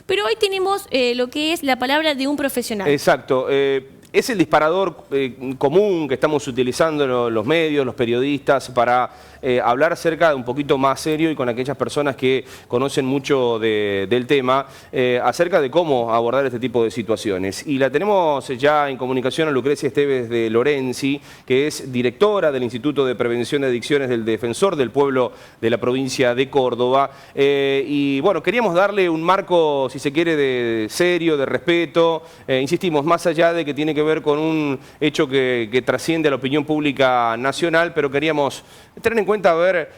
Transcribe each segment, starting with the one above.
pero hoy tenemos lo que es la palabra de un profesional. Exacto. Es el disparador común que estamos utilizando los medios, los periodistas, para hablar acerca de un poquito más serio y con aquellas personas que conocen mucho del tema, acerca de cómo abordar este tipo de situaciones. Y la tenemos ya en comunicación a Lucrecia Esteves de Lorenzi, que es directora del Instituto de Prevención de Adicciones del Defensor del Pueblo de la provincia de Córdoba. Y bueno, queríamos darle un marco, si se quiere, de serio, de respeto. Insistimos, más allá de que tiene que ver con un hecho que trasciende a la opinión pública nacional, pero queríamos tener en cuenta a ver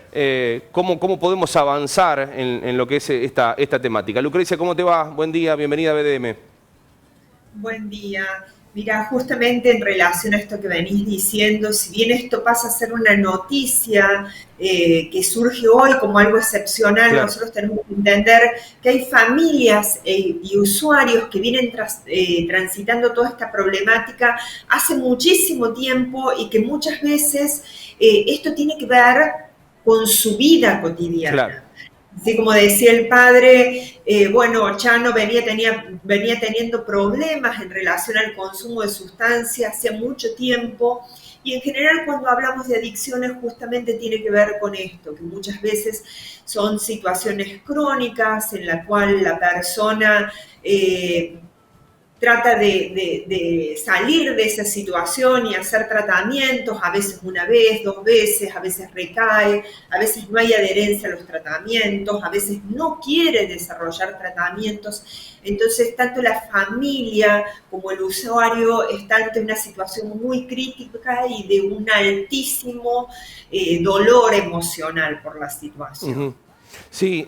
cómo podemos avanzar en lo que es esta temática. Lucrecia, ¿cómo te va? Buen día, bienvenida a BDM. Buen día. Mira, justamente en relación a esto que venís diciendo, si bien esto pasa a ser una noticia que surge hoy como algo excepcional, claro, nosotros tenemos que entender que hay familias y usuarios que vienen transitando toda esta problemática hace muchísimo tiempo y que muchas veces esto tiene que ver con su vida cotidiana. Claro. Así como decía el padre, bueno, Chano venía teniendo problemas en relación al consumo de sustancias hace mucho tiempo, y en general cuando hablamos de adicciones justamente tiene que ver con esto, que muchas veces son situaciones crónicas en la cual la persona trata de salir de esa situación y hacer tratamientos, a veces una vez, dos veces, a veces recae, a veces no hay adherencia a los tratamientos, a veces no quiere desarrollar tratamientos. Entonces, tanto la familia como el usuario está ante una situación muy crítica y de un altísimo dolor emocional por la situación. Uh-huh. Sí,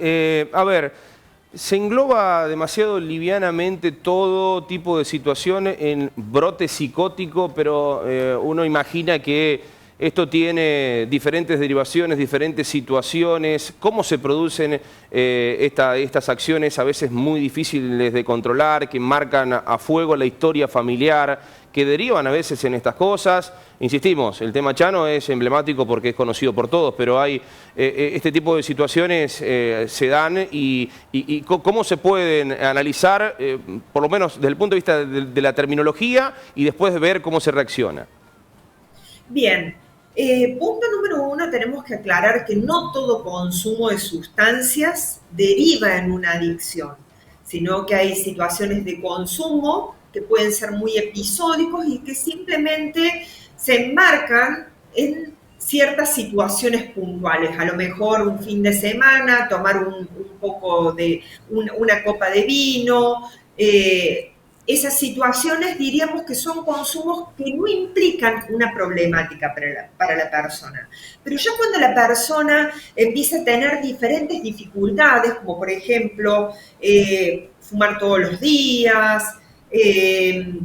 a ver, se engloba demasiado livianamente todo tipo de situaciones en brote psicótico, pero uno imagina que esto tiene diferentes derivaciones, diferentes situaciones. ¿Cómo se producen estas acciones a veces muy difíciles de controlar, que marcan a fuego la historia familiar, que derivan a veces en estas cosas? Insistimos, el tema Chano es emblemático porque es conocido por todos, pero hay este tipo de situaciones se dan y cómo se pueden analizar, por lo menos desde el punto de vista de la terminología, y después ver cómo se reacciona. Bien. Punto número 1, tenemos que aclarar que no todo consumo de sustancias deriva en una adicción, sino que hay situaciones de consumo que pueden ser muy episódicos y que simplemente se enmarcan en ciertas situaciones puntuales. A lo mejor un fin de semana, tomar un poco de una copa de vino. Esas situaciones diríamos que son consumos que no implican una problemática para la persona. Pero ya cuando la persona empieza a tener diferentes dificultades, como por ejemplo fumar todos los días,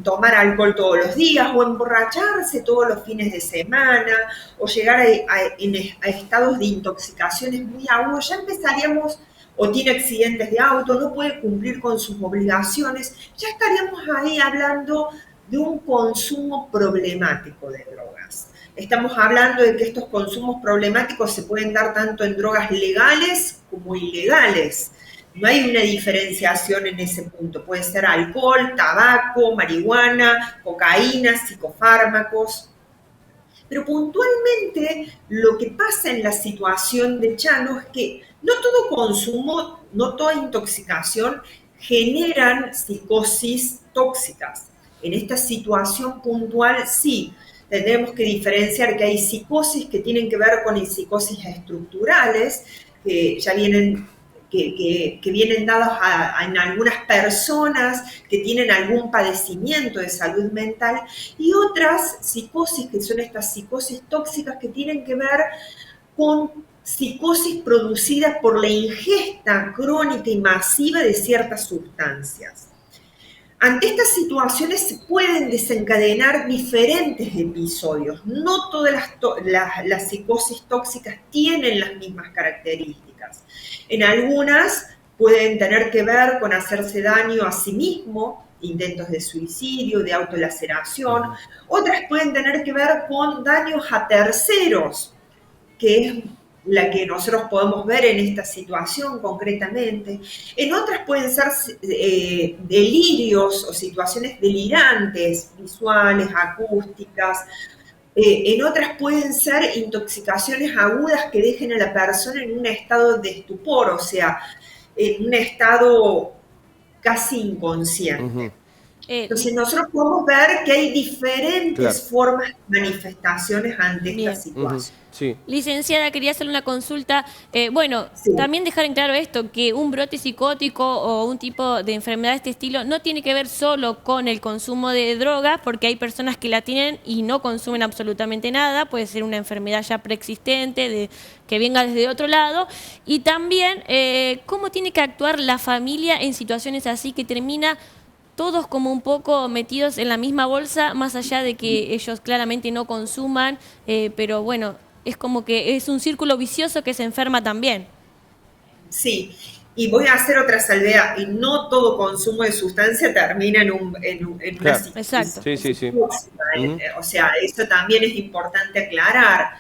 tomar alcohol todos los días o emborracharse todos los fines de semana o llegar a estados de intoxicaciones muy agudos, ya empezaríamos, o tiene accidentes de auto, no puede cumplir con sus obligaciones, ya estaríamos ahí hablando de un consumo problemático de drogas. Estamos hablando de que estos consumos problemáticos se pueden dar tanto en drogas legales como ilegales. No hay una diferenciación en ese punto. Puede ser alcohol, tabaco, marihuana, cocaína, psicofármacos. Pero puntualmente lo que pasa en la situación de Chano es que no todo consumo, no toda intoxicación generan psicosis tóxicas. En esta situación puntual sí, tendremos que diferenciar que hay psicosis que tienen que ver con psicosis estructurales, que ya vienen que vienen dados en algunas personas que tienen algún padecimiento de salud mental, y otras psicosis que son estas psicosis tóxicas que tienen que ver con psicosis producidas por la ingesta crónica y masiva de ciertas sustancias. Ante estas situaciones se pueden desencadenar diferentes episodios. No todas las psicosis tóxicas tienen las mismas características. En algunas pueden tener que ver con hacerse daño a sí mismo, intentos de suicidio, de autolaceración. Otras pueden tener que ver con daños a terceros, que es la que nosotros podemos ver en esta situación concretamente. En otras pueden ser delirios o situaciones delirantes, visuales, acústicas. En otras pueden ser intoxicaciones agudas que dejen a la persona en un estado de estupor, o sea, en un estado casi inconsciente. Entonces nosotros podemos ver que hay diferentes formas de manifestaciones ante esta situación. Sí. Licenciada, quería hacerle una consulta. También dejar en claro esto, que un brote psicótico o un tipo de enfermedad de este estilo no tiene que ver solo con el consumo de drogas, porque hay personas que la tienen y no consumen absolutamente nada. Puede ser una enfermedad ya preexistente, que venga desde otro lado. Y también, ¿cómo tiene que actuar la familia en situaciones así que termina todos como un poco metidos en la misma bolsa, más allá de que ellos claramente no consuman, pero bueno, es como que es un círculo vicioso que se enferma también? Sí, y voy a hacer otra salvedad, y no todo consumo de sustancia termina en una situación. Exacto. Sí. O sea, eso también es importante aclarar.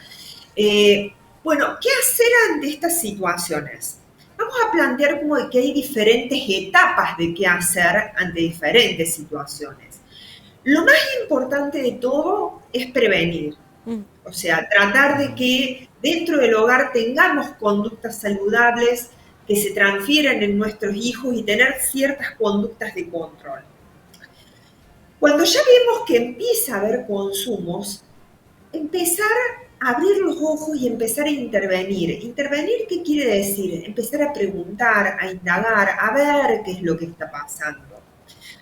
Bueno, ¿qué hacer ante estas situaciones? Vamos a plantear como que hay diferentes etapas de qué hacer ante diferentes situaciones. Lo más importante de todo es prevenir. O sea, tratar de que dentro del hogar tengamos conductas saludables que se transfieran en nuestros hijos y tener ciertas conductas de control. Cuando ya vemos que empieza a haber consumos, empezar a abrir los ojos y empezar a intervenir. ¿Intervenir qué quiere decir? Empezar a preguntar, a indagar, a ver qué es lo que está pasando.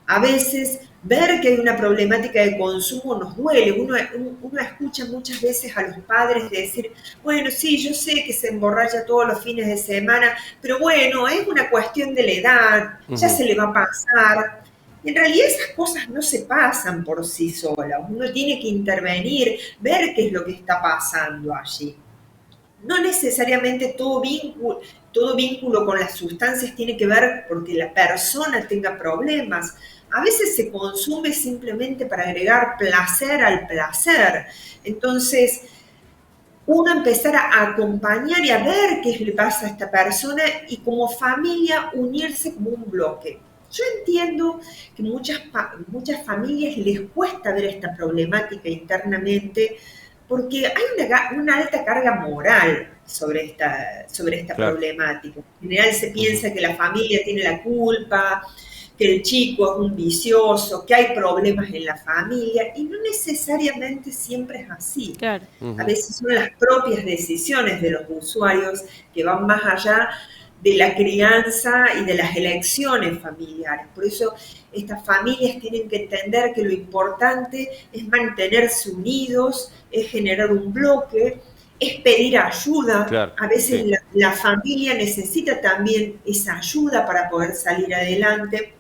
A veces, ver que hay una problemática de consumo nos duele. Uno escucha muchas veces a los padres decir, bueno, sí, yo sé que se emborracha todos los fines de semana, pero bueno, es una cuestión de la edad, ya se le va a pasar. En realidad esas cosas no se pasan por sí solas. Uno tiene que intervenir, ver qué es lo que está pasando allí. No necesariamente todo vínculo con las sustancias tiene que ver porque la persona tenga problemas. A veces se consume simplemente para agregar placer al placer. Entonces, uno empezar a acompañar y a ver qué le pasa a esta persona y como familia unirse como un bloque. Yo entiendo que muchas familias les cuesta ver esta problemática internamente porque hay una alta carga moral sobre esta problemática. En general se piensa que la familia tiene la culpa, que el chico es un vicioso, que hay problemas en la familia, y no necesariamente siempre es así. Claro. A veces son las propias decisiones de los usuarios que van más allá de la crianza y de las elecciones familiares. Por eso estas familias tienen que entender que lo importante es mantenerse unidos, es generar un bloque, es pedir ayuda. Claro, a veces la familia necesita también esa ayuda para poder salir adelante.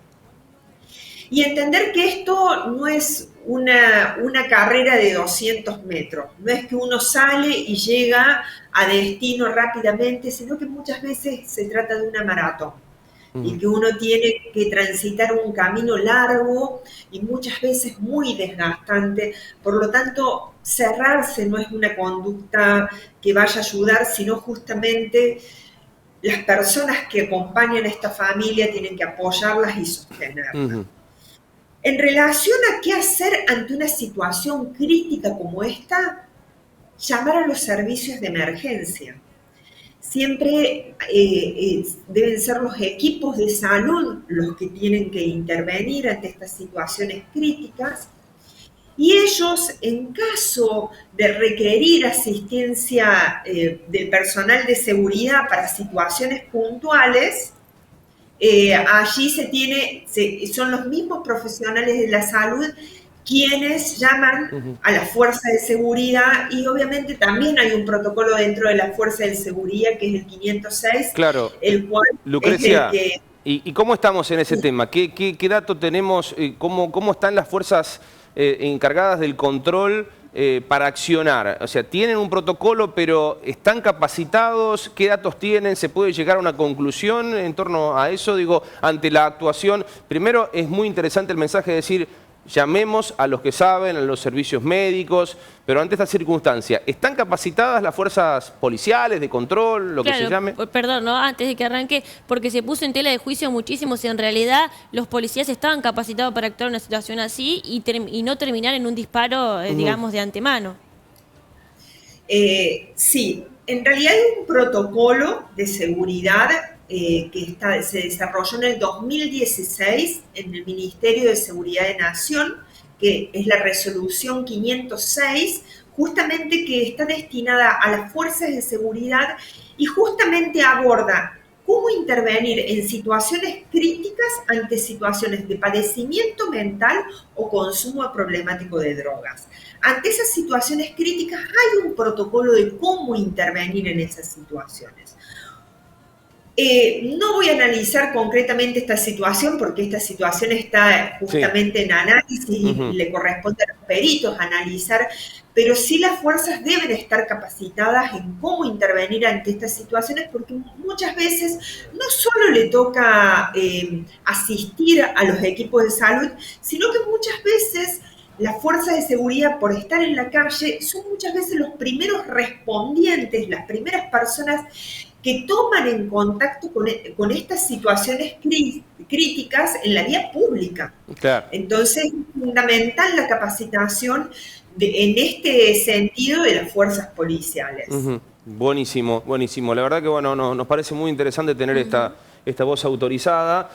Y entender que esto no es una carrera de 200 metros, no es que uno sale y llega a destino rápidamente, sino que muchas veces se trata de una maratón y que uno tiene que transitar un camino largo y muchas veces muy desgastante. Por lo tanto, cerrarse no es una conducta que vaya a ayudar, sino justamente las personas que acompañan a esta familia tienen que apoyarlas y sostenerlas. En relación a qué hacer ante una situación crítica como esta, llamar a los servicios de emergencia. Siempre deben ser los equipos de salud los que tienen que intervenir ante estas situaciones críticas y ellos, en caso de requerir asistencia del personal de seguridad para situaciones puntuales, allí son los mismos profesionales de la salud quienes llaman a la fuerza de seguridad y obviamente también hay un protocolo dentro de la fuerza de seguridad que es el 506, claro, el cual Lucrecia, es el que... ¿Y cómo estamos en ese tema? ¿Qué dato tenemos? ¿Cómo están las fuerzas encargadas del control para accionar? O sea, ¿tienen un protocolo pero están capacitados? ¿Qué datos tienen? ¿Se puede llegar a una conclusión en torno a eso? Digo, ante la actuación, primero es muy interesante el mensaje de decir, llamemos a los que saben, a los servicios médicos, pero ante esta circunstancia, ¿están capacitadas las fuerzas policiales, de control, lo que se llame? Perdón, ¿no? Antes de que arranque, porque se puso en tela de juicio muchísimo si en realidad los policías estaban capacitados para actuar en una situación así y no terminar en un disparo, digamos, de antemano. Sí, en realidad hay un protocolo de seguridad que se desarrolló en el 2016 en el Ministerio de Seguridad de Nación, que es la resolución 506, justamente que está destinada a las fuerzas de seguridad y justamente aborda cómo intervenir en situaciones críticas ante situaciones de padecimiento mental o consumo problemático de drogas. Ante esas situaciones críticas hay un protocolo de cómo intervenir en esas situaciones. No voy a analizar concretamente esta situación porque esta situación está justamente en análisis y le corresponde a los peritos analizar, pero sí las fuerzas deben estar capacitadas en cómo intervenir ante estas situaciones porque muchas veces no solo le toca asistir a los equipos de salud, sino que muchas veces las fuerzas de seguridad, por estar en la calle, son muchas veces los primeros respondientes, las primeras personas que toman en contacto con estas situaciones críticas en la vía pública. Claro. Entonces, es fundamental la capacitación en este sentido de las fuerzas policiales. Buenísimo, buenísimo. La verdad que bueno, nos parece muy interesante tener esta voz autorizada,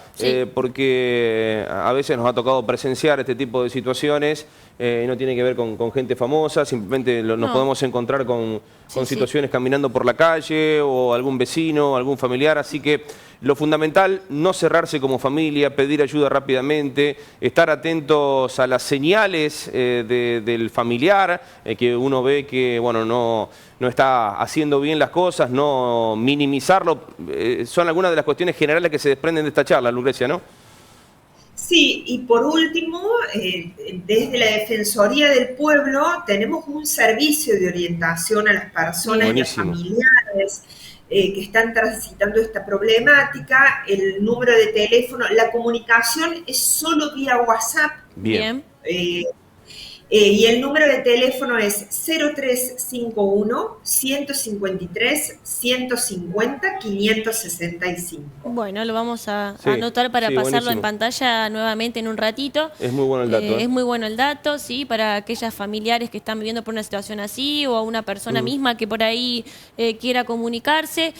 porque a veces nos ha tocado presenciar este tipo de situaciones y no tiene que ver con gente famosa, simplemente nos podemos encontrar con situaciones caminando por la calle o algún vecino, algún familiar, así que lo fundamental, no cerrarse como familia, pedir ayuda rápidamente, estar atentos a las señales del familiar, que uno ve que bueno, no está haciendo bien las cosas, no minimizarlo. Son algunas de las cuestiones generales que se desprenden de esta charla, Lucrecia, ¿no? Sí, y por último, desde la Defensoría del Pueblo tenemos un servicio de orientación a las personas y a los familiares que están transitando esta problemática. El número de teléfono, la comunicación es solo vía WhatsApp. Bien. Y el número de teléfono es 0351-153-150-565. Bueno, lo vamos a anotar para pasarlo en pantalla nuevamente en un ratito. Es muy bueno el dato. Es muy bueno el dato, sí, para aquellas familiares que están viviendo por una situación así o a una persona misma que por ahí quiera comunicarse.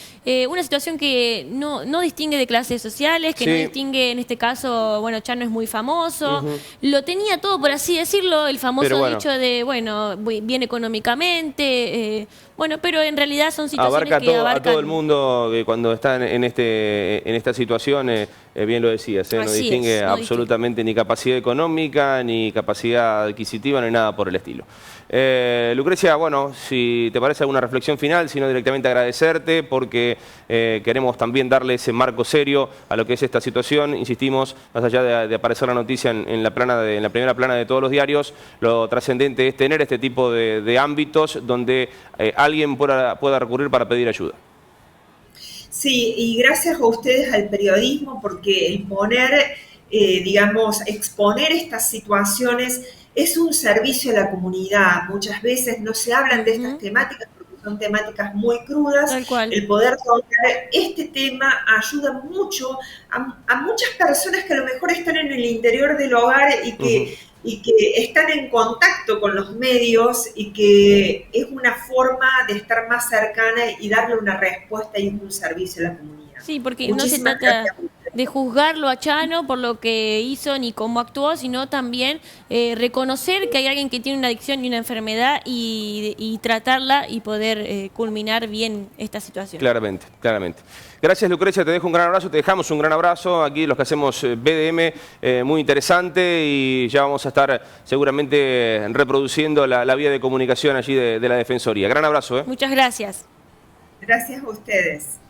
Una situación que no distingue de clases sociales, que no distingue, en este caso, bueno, Chano es muy famoso. Lo tenía todo, por así decirlo, el famoso dicho de, bueno, bien económicamente, bueno, pero en realidad son situaciones que abarcan a todo el mundo que cuando están en esta situación, bien lo decías, no distingue absolutamente ni capacidad económica, ni capacidad adquisitiva, ni nada por el estilo. Lucrecia, bueno, si te parece alguna reflexión final, sino directamente agradecerte porque queremos también darle ese marco serio a lo que es esta situación. Insistimos, más allá de aparecer la noticia en la primera plana de todos los diarios, lo trascendente es tener este tipo de ámbitos donde alguien pueda recurrir para pedir ayuda. Sí, y gracias a ustedes al periodismo porque el exponer estas situaciones es un servicio a la comunidad. Muchas veces no se hablan de estas temáticas porque son temáticas muy crudas. Tal cual. El poder tocar este tema ayuda mucho a muchas personas que a lo mejor están en el interior del hogar y que están en contacto con los medios y que es una forma de estar más cercana y darle una respuesta y un servicio a la comunidad. Sí, porque no se trata de juzgarlo a Chano por lo que hizo ni cómo actuó, sino también reconocer que hay alguien que tiene una adicción y una enfermedad y tratarla y poder culminar bien esta situación. Claramente, claramente. Gracias, Lucrecia, te dejo un gran abrazo, te dejamos un gran abrazo aquí los que hacemos BDM, muy interesante, y ya vamos a estar seguramente reproduciendo la vía de comunicación allí de la Defensoría. Gran abrazo. Muchas gracias. Gracias a ustedes.